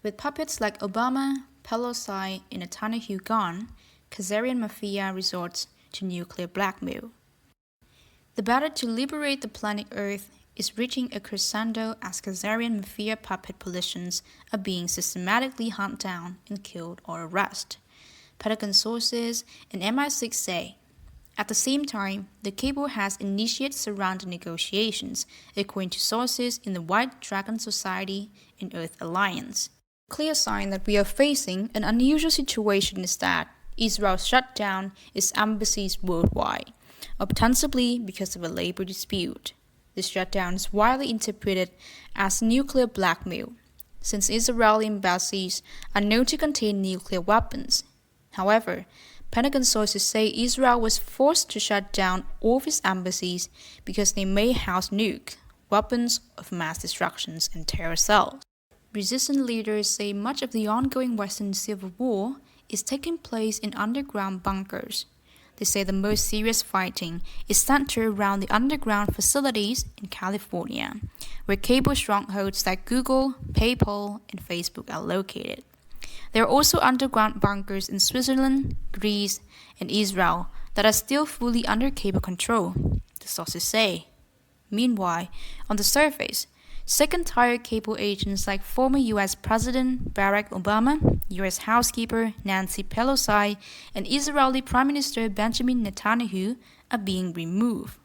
With puppets like Obama, Pelosi, and Netanyahu gone, Khazarian mafia resorts to nuclear blackmail. The battle to liberate the planet Earth is reaching a crescendo as Khazarian mafia puppet politicians are being systematically hunted down and killed or arrested. Pentagon sources and MI6 say. At the same time, the cable has initiated surrounding negotiations, according to sources in the White Dragon Society and Earth Alliance. A clear sign that we are facing an unusual situation is that Israel shut down its embassies worldwide, ostensibly because of a labor dispute. This shutdown is widely interpreted as nuclear blackmail, since Israeli embassies are known to contain nuclear weapons. However, Pentagon sources say Israel was forced to shut down all of its embassies because they may house nukes, weapons of mass destruction, and terror cells. Resistance leaders say much of the ongoing Western civil war is taking place in underground bunkers. They say the most serious fighting is centered around the underground facilities in California, where cable strongholds like Google, PayPal, and Facebook are located. There are also underground bunkers in Switzerland, Greece, and Israel that are still fully under cable control, the sources say. Meanwhile, on the surface, second-tier cable agents like former U.S. President Barack Obama, U.S. Housekeeper Nancy Pelosi, and Israeli Prime Minister Benjamin Netanyahu are being removed.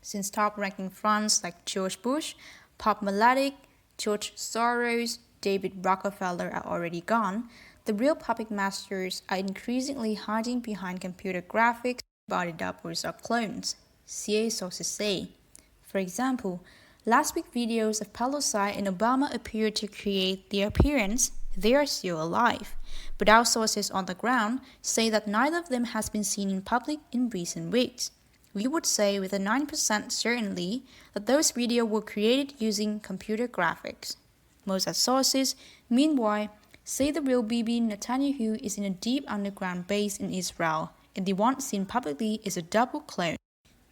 Since top-ranking fronts like George Bush, Bob Maladic, George Soros, David Rockefeller are already gone, the real puppet masters are increasingly hiding behind computer graphics, body doubles, or clones, CIA sources say. For example, last week's videos of Pelosi and Obama appeared to create the appearance they are still alive, but our sources on the ground say that neither of them has been seen in public in recent weeks. We would say with a 9% certainty that those videos were created using computer graphics. Most sources, meanwhile, say the real Bibi Netanyahu is in a deep underground base in Israel, and the one seen publicly is a double clone.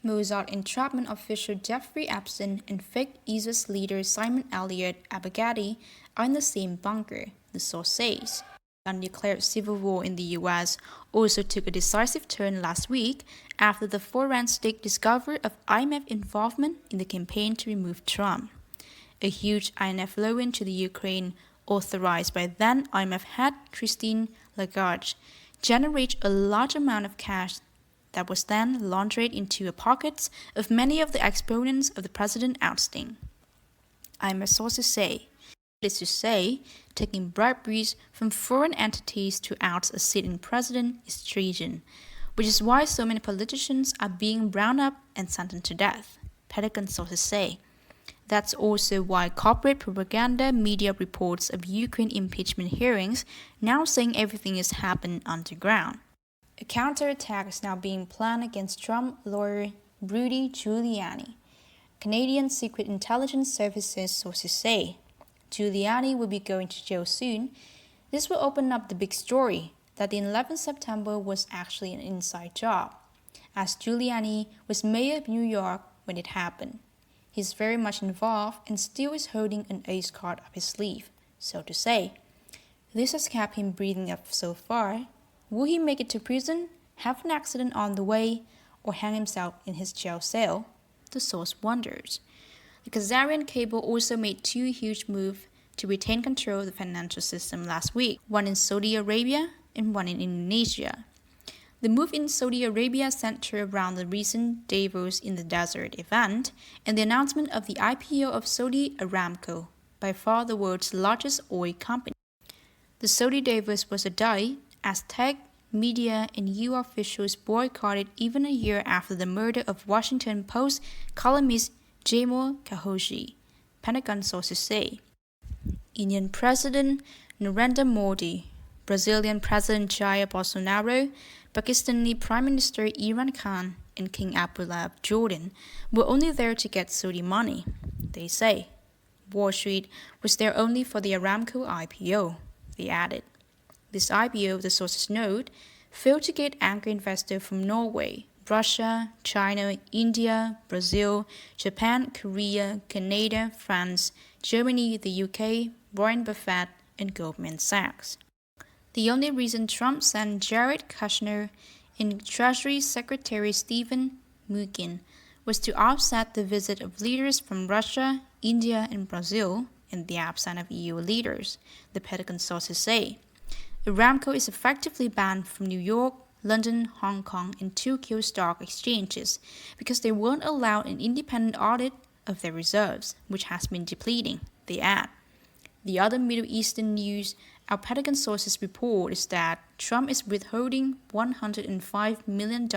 Mossad entrapment official Jeffrey Epstein and fake ISIS leader Simon Elliott Abagadi are in the same bunker, the source says. The undeclared civil war in the U.S. also took a decisive turn last week after the forensic discovery of IMF involvement in the campaign to remove Trump. A huge IMF loan to the Ukraine, authorized by then IMF head Christine Lagarde, generated a large amount of cash that was then laundered into the pockets of many of the exponents of the president ousting. IMF sources say, that is to say, taking briberies from foreign entities to oust a sitting president is treason, which is why so many politicians are being rounded up and sentenced to death, Pentagon sources say. That's also why corporate propaganda media reports of Ukraine impeachment hearings now saying everything is happening underground. A counterattack is now being planned against Trump lawyer Rudy Giuliani. Canadian Secret Intelligence Services sources say Giuliani will be going to jail soon. This will open up the big story that the 11th September was actually an inside job, as Giuliani was mayor of New York when it happened. He's very much involved and still is holding an ace card up his sleeve, so to say. This has kept him breathing up so far. Will he make it to prison, have an accident on the way, or hang himself in his jail cell? The source wonders. The Khazarian cable also made two huge moves to retain control of the financial system last week, one in Saudi Arabia and one in Indonesia. The move in Saudi Arabia centered around the recent Davos in the Desert event and the announcement of the IPO of Saudi Aramco, by far the world's largest oil company. The Saudi Davos was a day as tech, media, and EU officials boycotted even a year after the murder of Washington Post columnist Jamal Khashoggi, Pentagon sources say. Indian President Narendra Modi, Brazilian President Jair Bolsonaro, Pakistani Prime Minister Imran Khan, and King Abdullah of Jordan were only there to get Saudi money, they say. Wall Street was there only for the Aramco IPO, they added. This IPO, the sources note, failed to get anchor investors from Norway, Russia, China, India, Brazil, Japan, Korea, Canada, France, Germany, the UK, Warren Buffett, and Goldman Sachs. The only reason Trump sent Jared Kushner and Treasury Secretary Stephen Mnuchin was to offset the visit of leaders from Russia, India, and Brazil in the absence of EU leaders, the Pentagon sources say. Aramco is effectively banned from New York, London, Hong Kong, and Tokyo stock exchanges because they won't allow an independent audit of their reserves, which has been depleting, they add. The other Middle Eastern news our Pentagon sources report is that Trump is withholding $105 million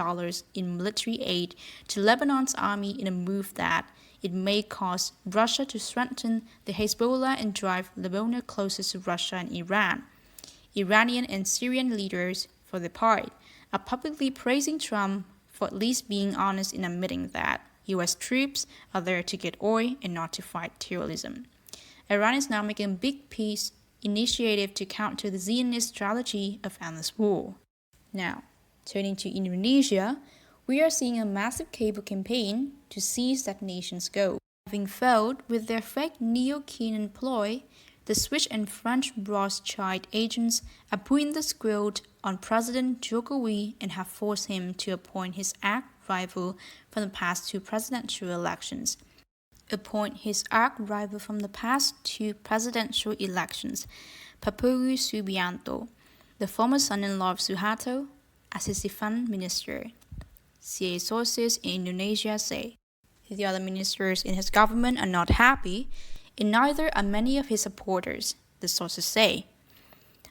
in military aid to Lebanon's army in a move that it may cause Russia to strengthen the Hezbollah and drive Lebanon closer to Russia and Iran. Iranian and Syrian leaders, for their part, are publicly praising Trump for at least being honest in admitting that U.S. troops are there to get oil and not to fight terrorism. Iran is now making a big peace initiative to counter the Zionist strategy of endless war. Now, turning to Indonesia, we are seeing a massive cable campaign to seize that nation's gold. Having failed with their fake neo-Kenyan ploy, the Swiss and French Rothschild agents are putting the squirt on President Jokowi and have forced him to appoint his arch-rival from the past two presidential elections. Papoe Subianto, the former son-in-law of Suharto, as his defense minister. CIA sources in Indonesia say the other ministers in his government are not happy, and neither are many of his supporters, the sources say.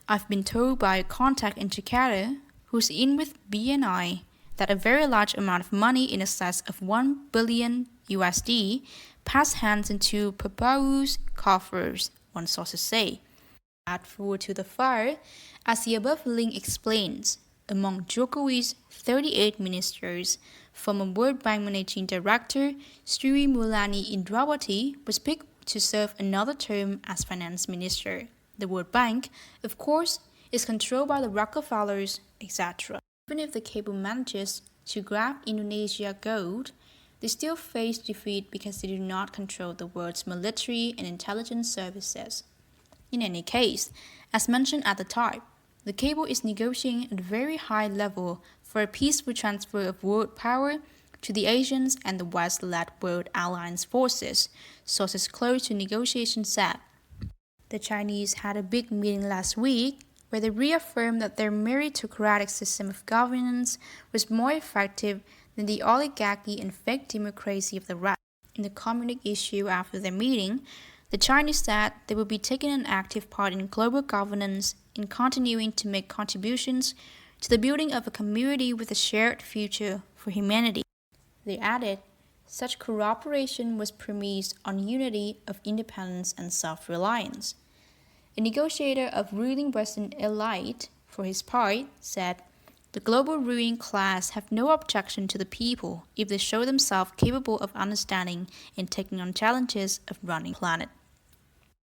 I've been told by a contact in Jakarta, who's in with BNI, that a very large amount of money in excess of $1 billion USD passed hands into Papoe's coffers, one sources say. Add fuel to the fire, as the above link explains. Among Jokowi's 38 ministers, former World Bank Managing Director Sri Mulyani Indrawati was picked to serve another term as finance minister. The World Bank, of course, is controlled by the Rockefellers, etc. Even if the cable manages to grab Indonesia gold, they still face defeat because they do not control the world's military and intelligence services. In any case, as mentioned at the top, the cable is negotiating at a very high level for a peaceful transfer of world power to the Asians and the West-led World Alliance forces, sources close to negotiations said. The Chinese had a big meeting last week where they reaffirmed that their meritocratic system of governance was more effective than the oligarchy and fake democracy of the West. In the communique issue after their meeting, the Chinese said they will be taking an active part in global governance and continuing to make contributions to the building of a community with a shared future for humanity. They added, such cooperation was premised on unity of independence and self-reliance. A negotiator of ruling Western elite, for his part, said, the global ruling class have no objection to the people if they show themselves capable of understanding and taking on challenges of running the planet.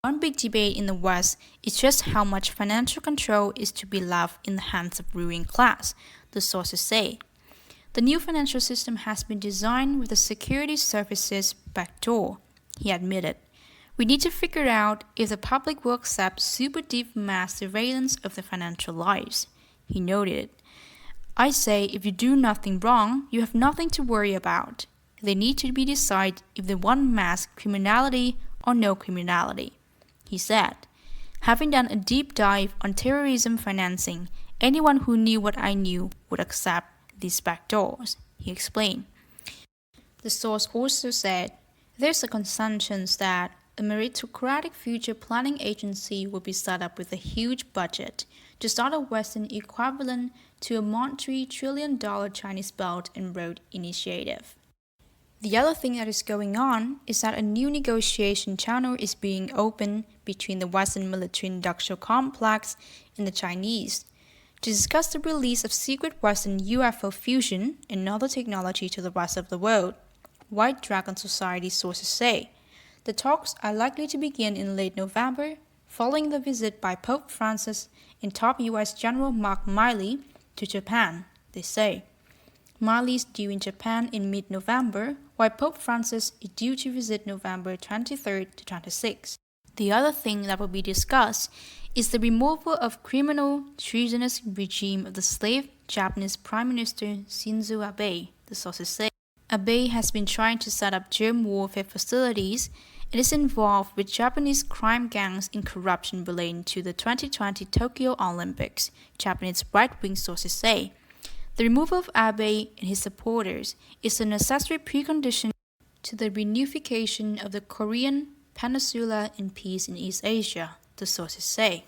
One big debate in the West is just how much financial control is to be left in the hands of ruling class, the sources say. The new financial system has been designed with the security services backdoor, he admitted. We need to figure out if the public will accept super deep mass surveillance of their financial lives, he noted. I say if you do nothing wrong, you have nothing to worry about. They need to be decided if they want mass criminality or no criminality, he said. Having done a deep dive on terrorism financing, anyone who knew what I knew would accept these backdoors, he explained. The source also said, there's a consensus that a meritocratic future planning agency will be set up with a huge budget to start a Western equivalent to a multi-trillion dollar Chinese Belt and Road Initiative. The other thing that is going on is that a new negotiation channel is being opened between the Western military-industrial complex and the Chinese to discuss the release of secret Western UFO fusion and other technology to the rest of the world, White Dragon Society sources say. The talks are likely to begin in late November, following the visit by Pope Francis and top U.S. General Mark Milley to Japan, they say. Milley is due in Japan in mid-November, while Pope Francis is due to visit November 23rd to 26th. The other thing that will be discussed is the removal of criminal treasonous regime of the slave Japanese Prime Minister Shinzo Abe, the sources say. Abe has been trying to set up germ warfare facilities and is involved with Japanese crime gangs in corruption relating to the 2020 Tokyo Olympics, Japanese right-wing sources say. The removal of Abe and his supporters is a necessary precondition to the reunification of the Korean Peninsula and peace in East Asia, the sources say.